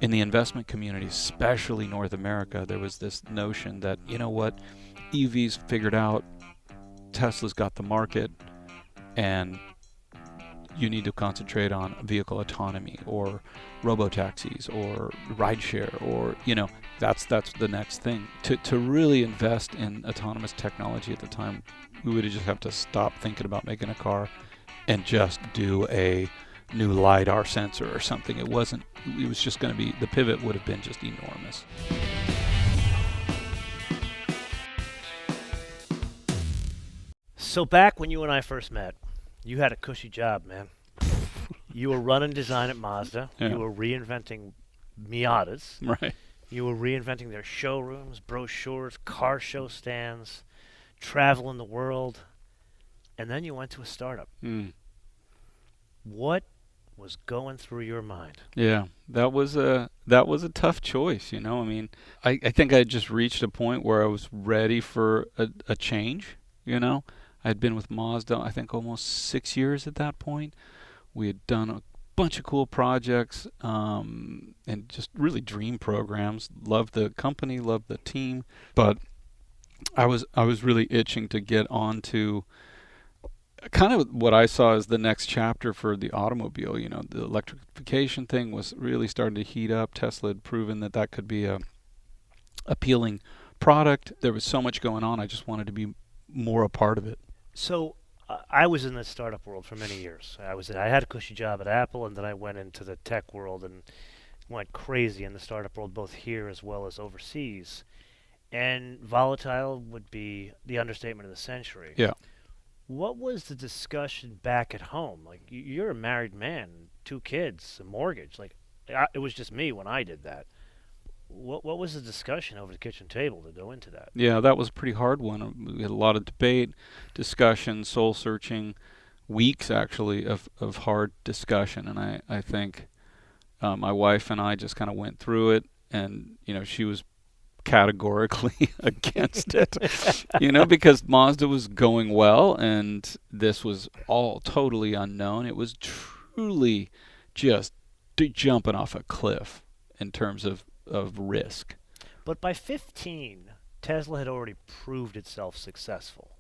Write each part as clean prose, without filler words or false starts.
in the investment community, especially North America, there was this notion that, you know what, EVs figured out, Tesla's got the market, and you need to concentrate on vehicle autonomy or robo-taxis or rideshare, or, that's the next thing. To really invest in autonomous technology at the time, we would just have to stop thinking about making a car and just do a new LiDAR sensor or something. It was just going to be, the pivot would have been just enormous. So back when you and I first met, you had a cushy job, man. You were running design at Mazda. Yeah. You were reinventing Miatas. Right. You were reinventing their showrooms, brochures, car show stands, traveling the world. And then you went to a startup. What was going through your mind? Yeah, that was a tough choice, I mean, I think I had just reached a point where I was ready for a change, I'd been with Mazda, I think, almost 6 years at that point. We had done a bunch of cool projects, and just really dream programs. Loved the company, loved the team, but I was really itching to get on to kind of what I saw as the next chapter for the automobile. The electrification thing was really starting to heat up. Tesla had proven that could be a appealing product. There was so much going on. I just wanted to be more a part of it. So I was in the startup world for many years. I had a cushy job at Apple, and then I went into the tech world and went crazy in the startup world, both here as well as overseas. And volatile would be the understatement of the century. Yeah. What was the discussion back at home? Like, you're a married man, 2 kids, a mortgage. Like, it was just me when I did that. What was the discussion over the kitchen table to go into that? Yeah, that was a pretty hard one. We had a lot of debate, discussion, soul-searching, weeks actually of hard discussion. And I think my wife and I just kind of went through it, and she was categorically against it, because Mazda was going well, and this was all totally unknown. It was truly just jumping off a cliff in terms of risk. But by 15, Tesla had already proved itself successful.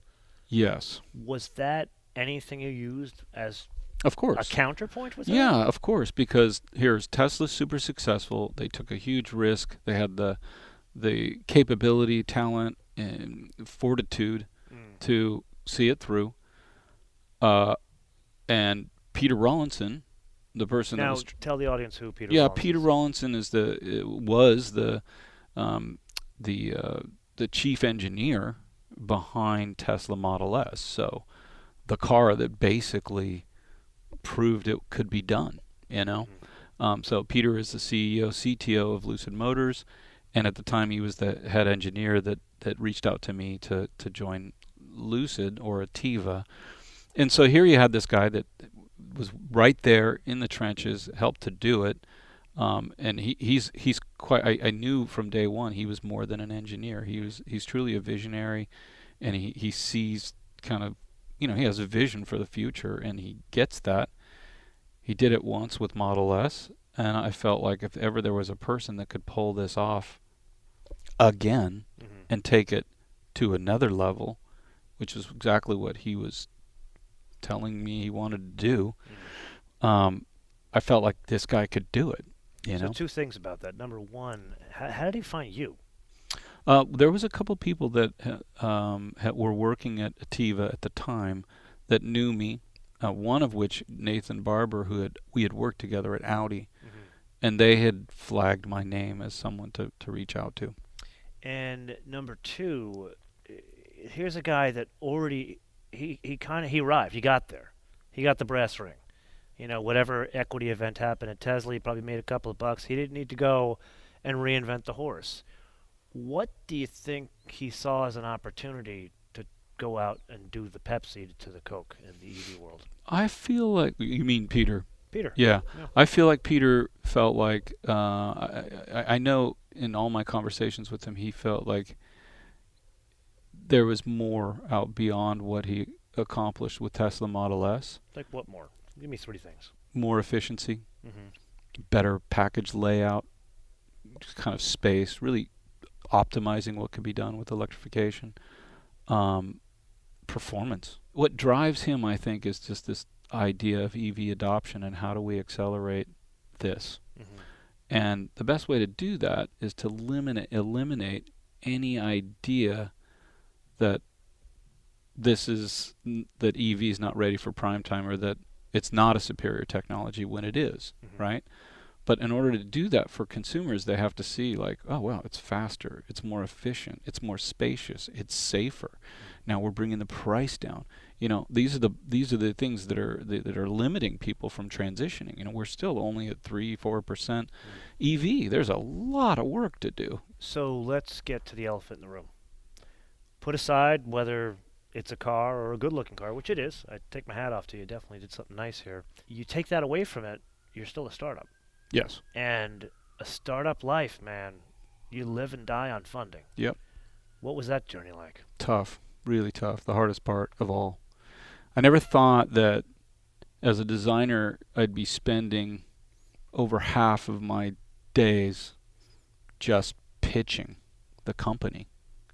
Yes. Was that anything you used as of course a counterpoint with that? Yeah, of course, because here's Tesla's super successful. They took a huge risk. They had the capability, talent, and fortitude to see it through. And Peter Rawlinson, the person now, that was tell the audience who Peter. Yeah, Rawlinson Peter is. Rawlinson was the chief engineer behind Tesla Model S. So the car that basically proved it could be done. So Peter is the CEO, CTO of Lucid Motors. And at the time, he was the head engineer that reached out to me to join Lucid or Ativa. And so here you had this guy that was right there in the trenches, helped to do it. And he's quite. I knew from day one he was more than an engineer. He's truly a visionary, and he sees kind of, he has a vision for the future, and he gets that. He did it once with Model S, and I felt like if ever there was a person that could pull this off again and take it to another level, which is exactly what he was telling me he wanted to do, I felt like this guy could do it. So 2 things about that. Number one, how did he find you? There was a couple people that were working at Ativa at the time that knew me. One of which, Nathan Barber, we had worked together at Audi, and they had flagged my name as someone to reach out to. And number 2, here's a guy that already he arrived. He got there. He got the brass ring. Whatever equity event happened at Tesla, he probably made a couple of bucks. He didn't need to go and reinvent the horse. What do you think he saw as an opportunity to go out and do the Pepsi to the Coke in the EV world? I feel like, you mean Peter? Peter. Yeah. I feel like Peter felt like, I know in all my conversations with him, he felt like there was more out beyond what he accomplished with Tesla Model S. Like what more? Give me 3 things. More efficiency, better package layout, kind of space, really optimizing what can be done with electrification. Performance. What drives him, I think, is just this idea of EV adoption and how do we accelerate this. Mm-hmm. And the best way to do that is to eliminate any idea that that EV is not ready for prime time, or that it's not a superior technology when it is, right? But in order to do that for consumers, they have to see like, oh wow, it's faster, it's more efficient, it's more spacious, it's safer. Now we're bringing the price down. These are the things that are limiting people from transitioning. We're still only at 3-4% EV. There's a lot of work to do. So let's get to the elephant in the room. Put aside whether it's a car or a good-looking car, which it is. I take my hat off to you. Definitely did something nice here. You take that away from it, you're still a startup. Yes. And a startup life, man, you live and die on funding. Yep. What was that journey like? Tough, really tough. The hardest part of all. I never thought that as a designer I'd be spending over half of my days just pitching the company.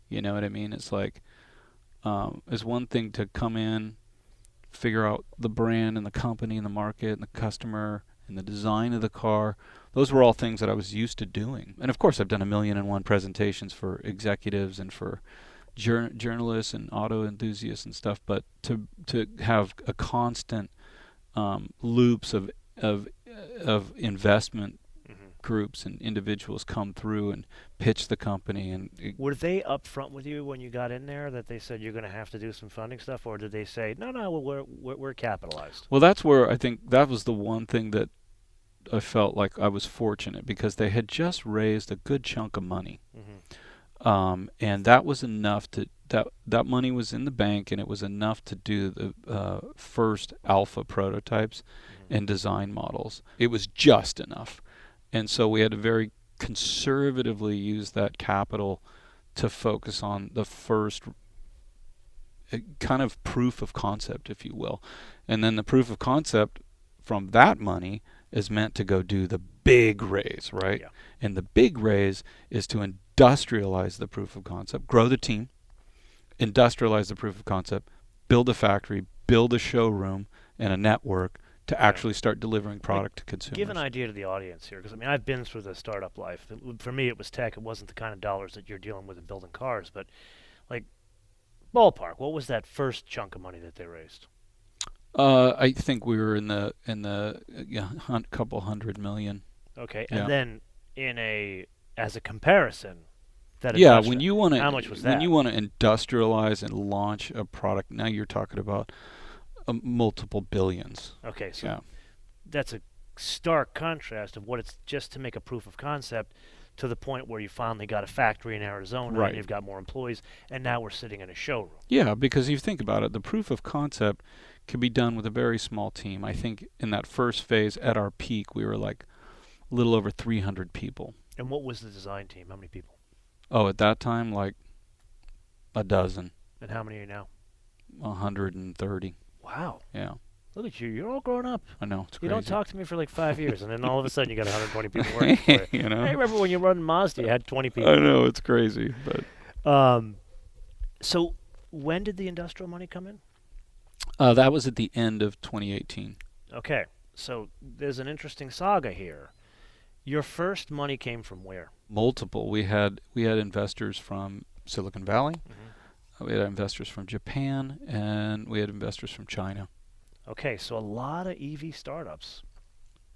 You know what I mean? It's like, it's one thing to come in, figure out the brand and the company and the market and the customer and the design of the car. Those were all things that I was used to doing. And of course I've done 1,000,001 presentations for executives and for journalists and auto enthusiasts and stuff, but to have a constant loops of investment groups and individuals come through and pitch the company. And were they upfront with you when you got in there that they said you're going to have to do some funding stuff, or did they say no, we're capitalized? Well, that's where I think that was the one thing that I felt like I was fortunate, because they had just raised a good chunk of money. And that was enough to that money was in the bank, and it was enough to do the first alpha prototypes and design models. It was just enough. And so we had to very conservatively use that capital to focus on the first kind of proof of concept, if you will. And then the proof of concept from that money is meant to go do the big raise, right? Yeah. And the big raise is to industrialize the proof of concept, grow the team, industrialize the proof of concept, build a factory, build a showroom and a network to actually start delivering product to consumers. Give an idea to the audience here, because I've been through the startup life. For me, it was tech. It wasn't the kind of dollars that you're dealing with in building cars, but like ballpark, what was that first chunk of money that they raised? I think we were in the couple $100 million. Okay, yeah. And then as a comparison, when you want to, how much was that? When you want to industrialize and launch a product, now you're talking about multiple billions. Okay, so that's a stark contrast of what it's just to make a proof of concept to the point where you finally got a factory in Arizona, and you've got more employees, and now we're sitting in a showroom. Yeah, because if you think about it, the proof of concept can be done with a very small team. I think in that first phase, at our peak, we were like a little over 300 people. And what was the design team? How many people? Oh, at that time, like a dozen. And how many are you now? 130. Wow. Yeah. Look at you. You're all grown up. I know. It's crazy. You don't talk to me for like 5 years, and then all of a sudden you got 120 people working for you. You know? I remember when you run Mazda, you had 20 people. I know. It's crazy. But so when did the industrial money come in? That was at the end of 2018. Okay. So there's an interesting saga here. Your first money came from where? Multiple. We had investors from Silicon Valley. We had investors from Japan, and we had investors from China. Okay, so a lot of EV startups,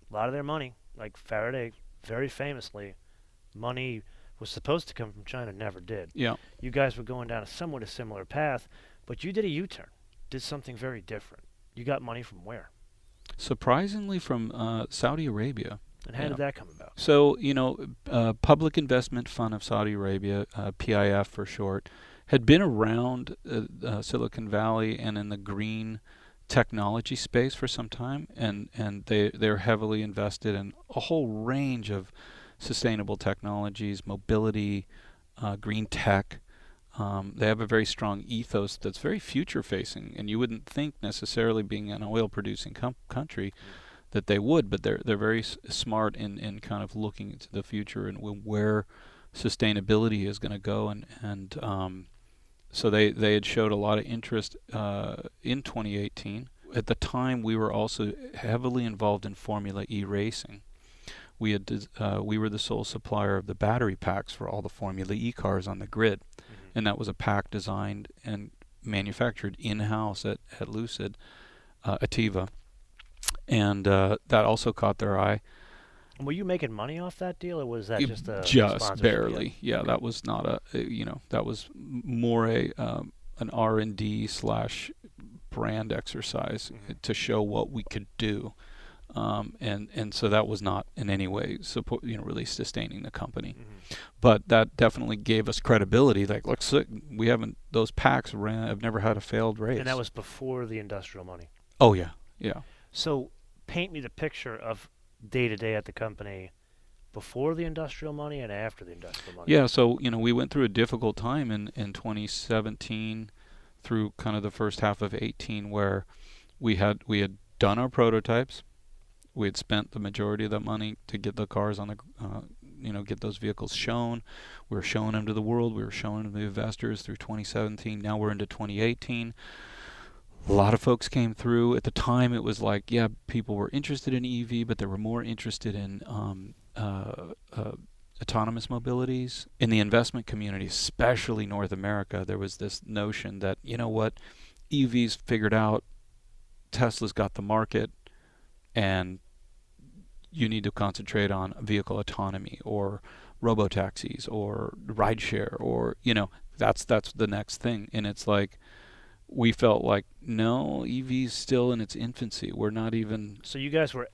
a lot of their money, like Faraday, very famously, money was supposed to come from China, never did. Yeah. You guys were going down a somewhat similar path, but you did a U-turn, did something very different. You got money from where? Surprisingly, from Saudi Arabia. And how did that come about? So, Public Investment Fund of Saudi Arabia, PIF for short, had been around Silicon Valley and in the green technology space for some time, and they're heavily invested in a whole range of sustainable technologies, mobility, green tech. They have a very strong ethos that's very future facing, and you wouldn't think necessarily, being an oil producing country, that they would, but they're very smart in kind of looking into the future and where sustainability is going to go, and so they had showed a lot of interest in 2018. At the time, we were also heavily involved in Formula E racing. We were the sole supplier of the battery packs for all the Formula E cars on the grid, and that was a pack designed and manufactured in-house at Lucid, Ativa, and that also caught their eye. Were you making money off that deal, or was that just a just barely? Yeah, that was not that was more an R&D / brand exercise to show what we could do, and so that was not in any way really sustaining the company. But that definitely gave us credibility. Like, look, those packs have never had a failed race. And that was before the industrial money. Oh yeah. So paint me the picture of day-to-day at the company before the industrial money and after the industrial money. Yeah, so we went through a difficult time in 2017 through kind of the first half of 18, where we had done our prototypes. We had spent the majority of that money to get the cars on the get those vehicles shown. We were showing them to the world. We were showing them to investors through 2017. Now we're into 2018. A lot of folks came through. At the time, it was like, yeah, people were interested in EV, but they were more interested in autonomous mobilities. In the investment community, especially North America, there was this notion that, EVs figured out, Tesla's got the market, and you need to concentrate on vehicle autonomy or robotaxis or rideshare, or that's the next thing. And it's like, we felt like, no, EV's still in its infancy. We're not even... So you guys were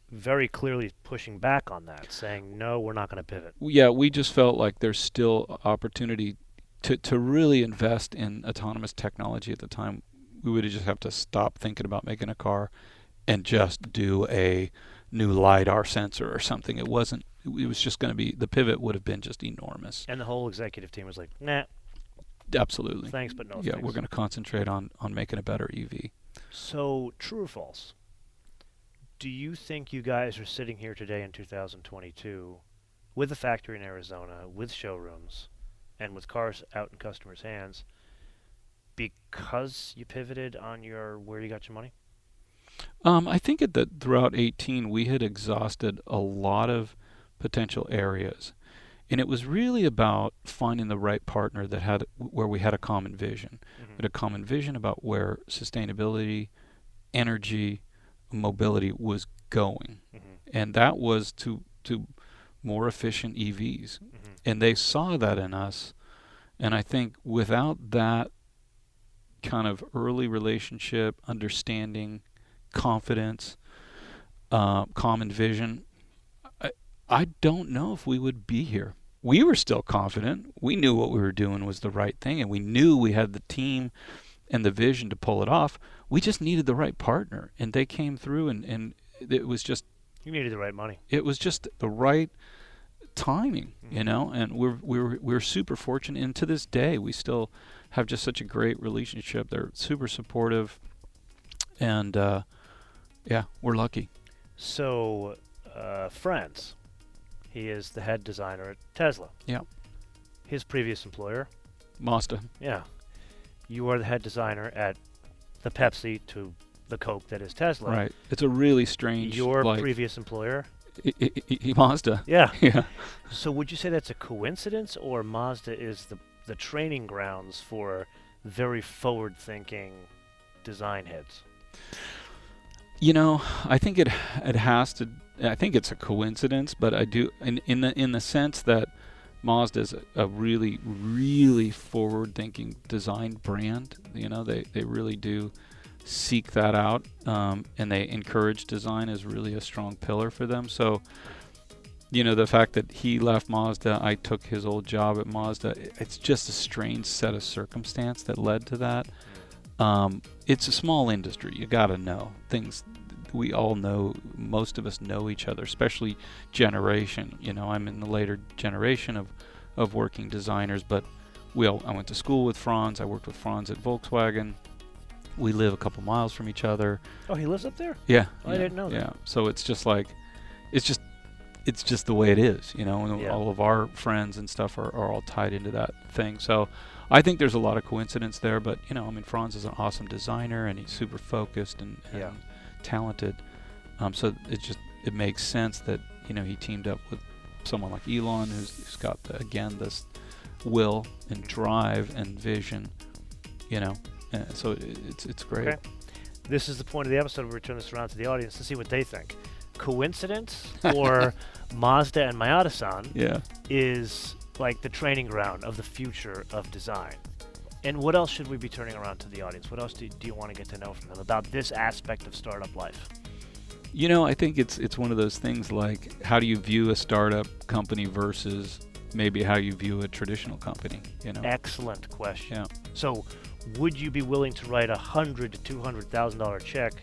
very clearly pushing back on that, saying, no, we're not going to pivot. Yeah, we just felt like there's still opportunity to really invest in autonomous technology. At the time, we would just have to stop thinking about making a car and just do a new LiDAR sensor or something. It was just going to be... The pivot would have been just enormous. And the whole executive team was like, nah. Absolutely. Thanks, but no yeah, thanks. We're going to concentrate on making a better EV. So, true or false? Do you think you guys are sitting here today in 2022 with a factory in Arizona, with showrooms, and with cars out in customers' hands because you pivoted on where you got your money? I think throughout 18, we had exhausted a lot of potential areas. And it was really about finding the right partner where we had a common vision. We had a common vision about where sustainability, energy, mobility was going. And that was to more efficient EVs. And they saw that in us. And I think without that kind of early relationship, understanding, confidence, common vision, I don't know if we would be here. We were still confident. We knew what we were doing was the right thing, and we knew we had the team and the vision to pull it off. We just needed the right partner, and they came through, and it was just... You needed the right money. It was just the right timing, and we're super fortunate, and to this day, we still have just such a great relationship. They're super supportive, and we're lucky. So, Franz... He is the head designer at Tesla. Yeah. His previous employer? Mazda. Yeah. You are the head designer at the Pepsi to the Coke that is Tesla. Right. It's a really strange... Your previous employer? Mazda. Yeah. Yeah. So would you say that's a coincidence, or Mazda is the training grounds for very forward-thinking design heads? I think it has to... I think it's a coincidence, but I do in the sense that Mazda is a really, really forward-thinking design brand. They really do seek that out, and they encourage design as really a strong pillar for them. So, the fact that he left Mazda, I took his old job at Mazda. It's just a strange set of circumstance that led to that. It's a small industry. You got to know things. We all know, most of us know each other, especially generation. I'm in the later generation of working designers, but I went to school with Franz. I worked with Franz at Volkswagen. we live a couple miles from each other. Oh, he lives up there? Yeah. Oh, I didn't know that. Yeah. So it's just like, it's just the way it is, you know. And Yeah. all of our friends and stuff are all tied into that thing. So I think there's a lot of coincidence there. But you know, I mean, Franz is an awesome designer, and he's super focused and Yeah. talented. So it makes sense that, you know, he teamed up with someone like Elon, who's got this will and drive and vision, you know. So it's great. Okay. This is the point of the episode where we turn this around to the audience to see what they think. Coincidence or Mazda and Mayada-san Yeah. is like the training ground of the future of design. And what else should we be turning around to the audience? What else do you want to get to know from them about this aspect of startup life? You know, I think it's one of those things like, how do you view a startup company versus maybe how you view a traditional company, you know? Excellent question. Yeah. So, would you be willing to write $100,000 to $200,000 check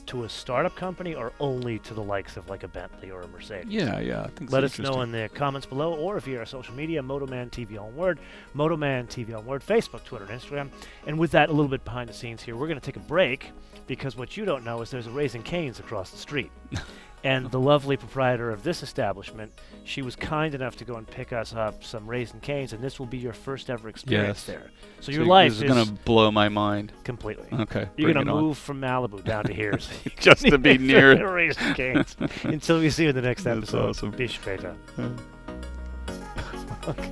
to a startup company, or only to the likes of like a Bentley or a Mercedes? Yeah, I think Let it's us know in the comments below, or via our social media, MotoMan TV on Word, MotoMan TV on Word, Facebook, Twitter, and Instagram. And with that, a little bit behind the scenes here, we're going to take a break, because what you don't know is there's a Raising Cane's across the street. And the lovely proprietor of this establishment, she was kind enough to go and pick us up some Raising Cane's, and this will be your first ever experience Yes. there. So your life is going to blow my mind. completely. Okay. You're bring going to it on. move from Malibu down to here. Just to be near it. Raising Cane's. Until we see you in the next That's episode. awesome. Bis später. Yeah. Okay.